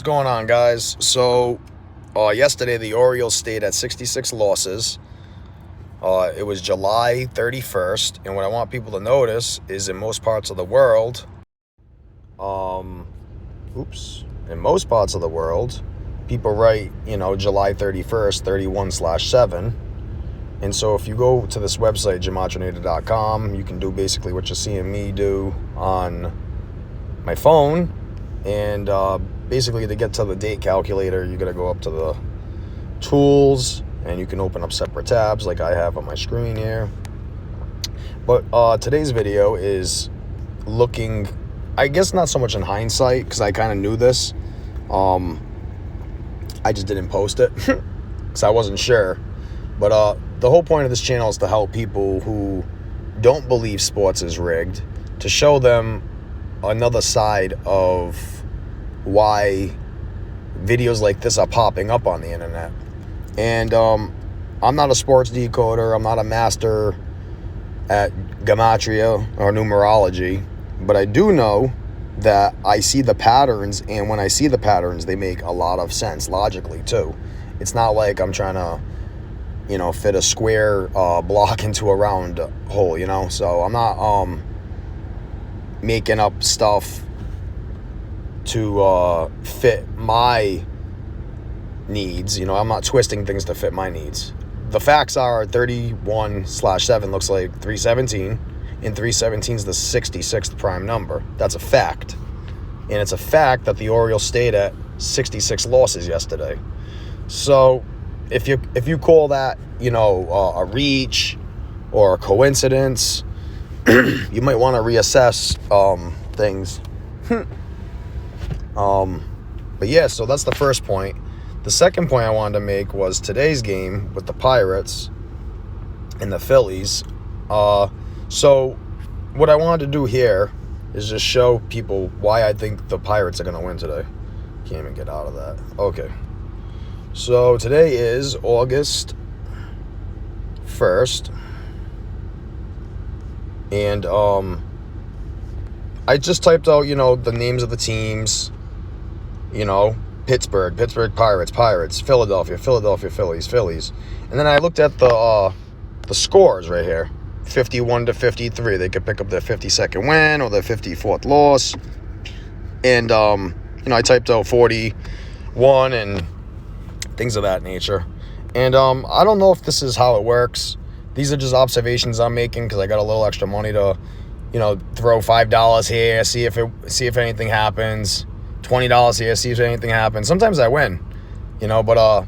going on, guys? So, yesterday the Orioles stayed at 66 losses. It was July 31st, and what I want people to notice is in most parts of the world, people write, July 31st, 31/7. And so if you go to this website, gematrinator.com, you can do basically what you're seeing me do on my phone. And basically, to get to the date calculator, you got to go up to the tools, and you can open up separate tabs like I have on my screen here. But today's video is looking, I guess not so much in hindsight, because I kind of knew this. I just didn't post it because I wasn't sure. But the whole point of this channel is to help people who don't believe sports is rigged, to show them another side of why videos like this are popping up on the internet. And I'm not a sports decoder. I'm not a master at gematria or numerology, but I do know that I see the patterns, and when I see the patterns, they make a lot of sense logically too. It's not like I'm trying to fit a square block into a round hole, so I'm not making up stuff to fit my needs. I'm not twisting things to fit my needs. The facts are 31/7 looks like 317, and 317 is the 66th prime number. That's a fact. And it's a fact that the Orioles stayed at 66 losses yesterday. So if you call that, a reach or a coincidence, you might want to reassess things. But yeah, so that's the first point. The second point I wanted to make was today's game with the Pirates and the Phillies. So what I wanted to do here is just show people why I think the Pirates are going to win today. Can't even get out of that. Okay. So today is August 1st. And I just typed out, the names of the teams. Pittsburgh Pirates, Philadelphia Phillies. And then I looked at the scores right here. 51-53. They could pick up their 52nd win or their 54th loss. And I typed out 41 and things of that nature. And I don't know if this is how it works. These are just observations I'm making because I got a little extra money to, throw $5 here, see if anything happens. $20 here, see if anything happens. Sometimes I win, but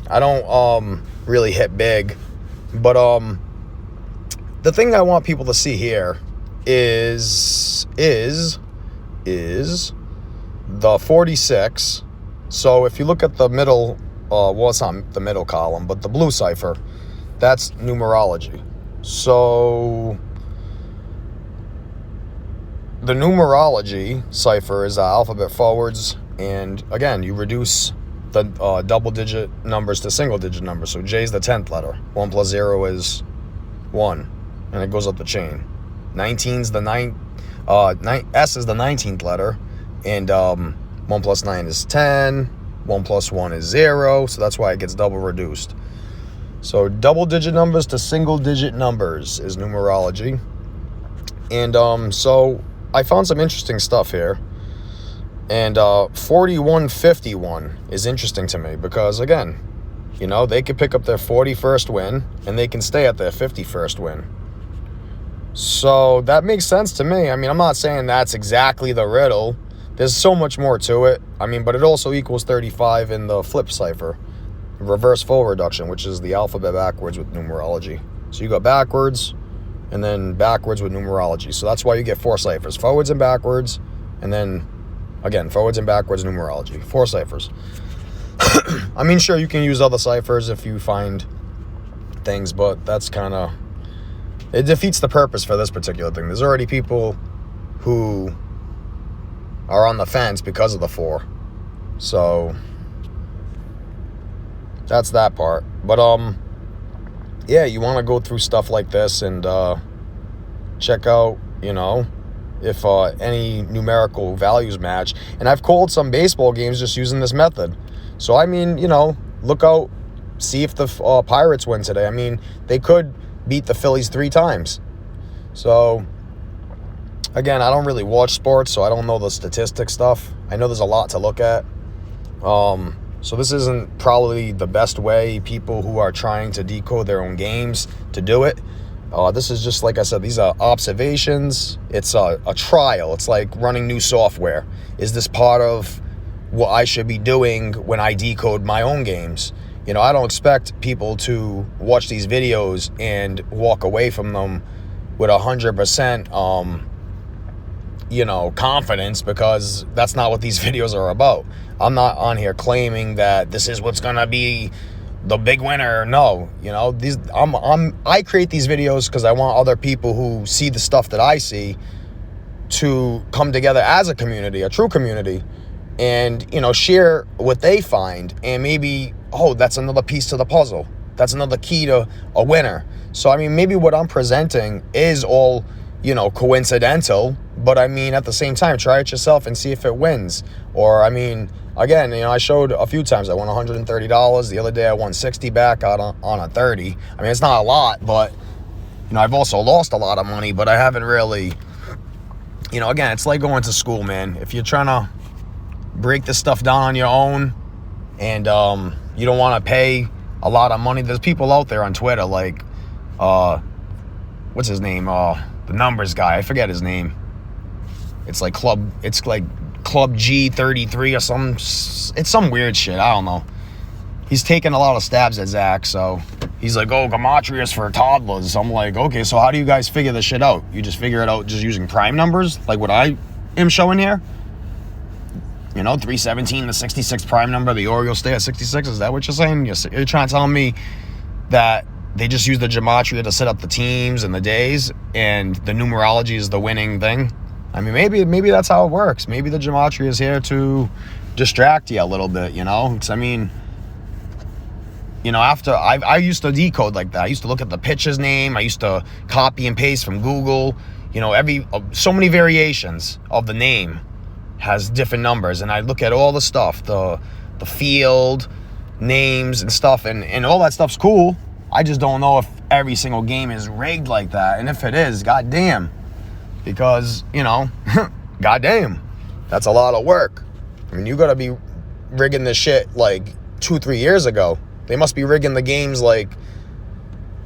I don't really hit big. But the thing I want people to see here is the 46. So if you look at the middle, it's not the middle column, but the blue cipher, that's numerology. So the numerology cipher is alphabet forwards, and again, you reduce the double-digit numbers to single-digit numbers. So J is the 10th letter. 1 plus 0 is 1, and it goes up the chain. 19's the 9. S is the 19th letter, and 1 plus 9 is 10. 1 plus 1 is 0, so that's why it gets double reduced. So double-digit numbers to single-digit numbers is numerology. And so I found some interesting stuff here. And 4151 is interesting to me because, again, they could pick up their 41st win and they can stay at their 51st win. So that makes sense to me. I'm not saying that's exactly the riddle. There's so much more to it. But it also equals 35 in the flip cipher. Reverse full reduction, which is the alphabet backwards with numerology. So you go backwards and then backwards with numerology. So that's why you get 4 ciphers, forwards and backwards, and then again, forwards and backwards numerology, 4 ciphers. Sure, you can use other ciphers if you find things, but that's it defeats the purpose for this particular thing. There's already people who are on the fence because of the 4. So that's that part. But yeah, you want to go through stuff like this and check out, if any numerical values match. And I've called some baseball games just using this method. So, I mean, look out, see if the Pirates win today. I mean, they could beat the Phillies 3 times. So, again, I don't really watch sports, so I don't know the statistics stuff. I know there's a lot to look at. So this isn't probably the best way people who are trying to decode their own games to do it. This is just, like I said, these are observations. It's a trial. It's like running new software. Is this part of what I should be doing when I decode my own games? I don't expect people to watch these videos and walk away from them with 100%, confidence, because that's not what these videos are about. I'm not on here claiming that this is what's gonna be the big winner. No, I create these videos because I want other people who see the stuff that I see to come together as a community, a true community, and share what they find, and maybe, that's another piece to the puzzle. That's another key to a winner. So I mean, maybe what I'm presenting is all coincidental, but I mean, at the same time, try it yourself and see if it wins. Or I mean, again, I showed a few times I won $130. The other day I won 60 back on a 30. I mean, it's not a lot, but I've also lost a lot of money, but I haven't really, again, it's like going to school, man. If you're trying to break this stuff down on your own, and you don't want to pay a lot of money, there's people out there on Twitter like what's his name, the numbers guy, I forget his name. It's like Club G33 or some, it's some weird shit, I don't know. He's taking a lot of stabs at Zach, so he's like, Gematria's for toddlers. So I'm like, okay, so how do you guys figure this shit out? You just figure it out just using prime numbers, like what I am showing here? 317, the 66 prime number, the Orioles stay at 66, is that what you're saying? You're trying to tell me that they just use the gematria to set up the teams and the days, and the numerology is the winning thing? I mean, maybe that's how it works. Maybe the gematria is here to distract you a little bit, I mean, after I used to decode like that. I used to look at the pitcher's name. I used to copy and paste from Google. So many variations of the name has different numbers, and I look at all the stuff, the field names and stuff, and all that stuff's cool. I just don't know if every single game is rigged like that, and if it is, goddamn, because goddamn, that's a lot of work. I mean, you gotta be rigging this shit like 2-3 years ago. They must be rigging the games like,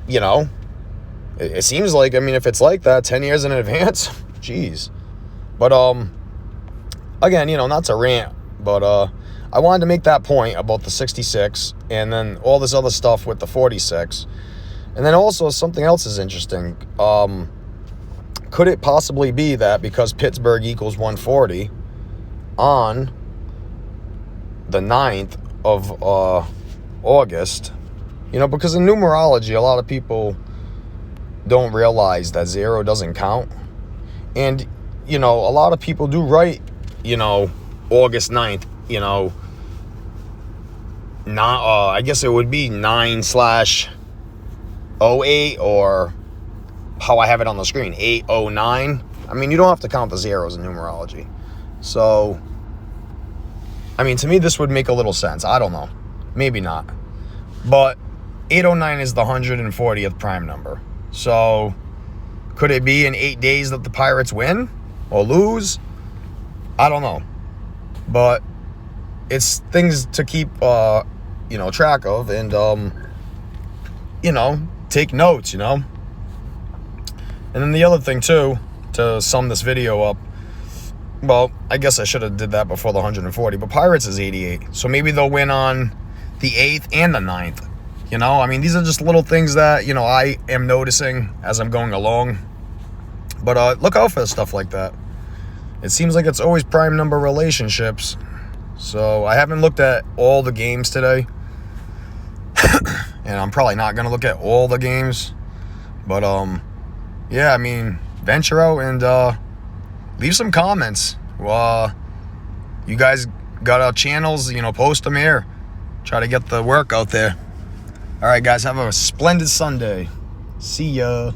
it seems like, I mean, if it's like that 10 years in advance, jeez. But again, not to rant, but I wanted to make that point about the 66, and then all this other stuff with the 46. And then also something else is interesting. Could it possibly be that because Pittsburgh equals 140 on the 9th of August, because in numerology, a lot of people don't realize that 0 doesn't count. And, a lot of people do write, August 9th, I guess it would be 9/08, or how I have it on the screen, 809. I mean, you don't have to count the zeros in numerology. So, I mean, to me, this would make a little sense. I don't know. Maybe not. But 809 is the 140th prime number. So, could it be in 8 days that the Pirates win or lose? I don't know. But it's things to keep, track of, and, take notes, And then the other thing, too, to sum this video up, well, I guess I should have did that before the 140, but Pirates is 88. So maybe they'll win on the 8th and the 9th. I mean, these are just little things that, I am noticing as I'm going along. But look out for stuff like that. It seems like it's always prime number relationships. So I haven't looked at all the games today. And I'm probably not going to look at all the games. But, yeah, I mean, venture out and leave some comments. You guys got our channels, post them here. Try to get the work out there. All right, guys, have a splendid Sunday. See ya.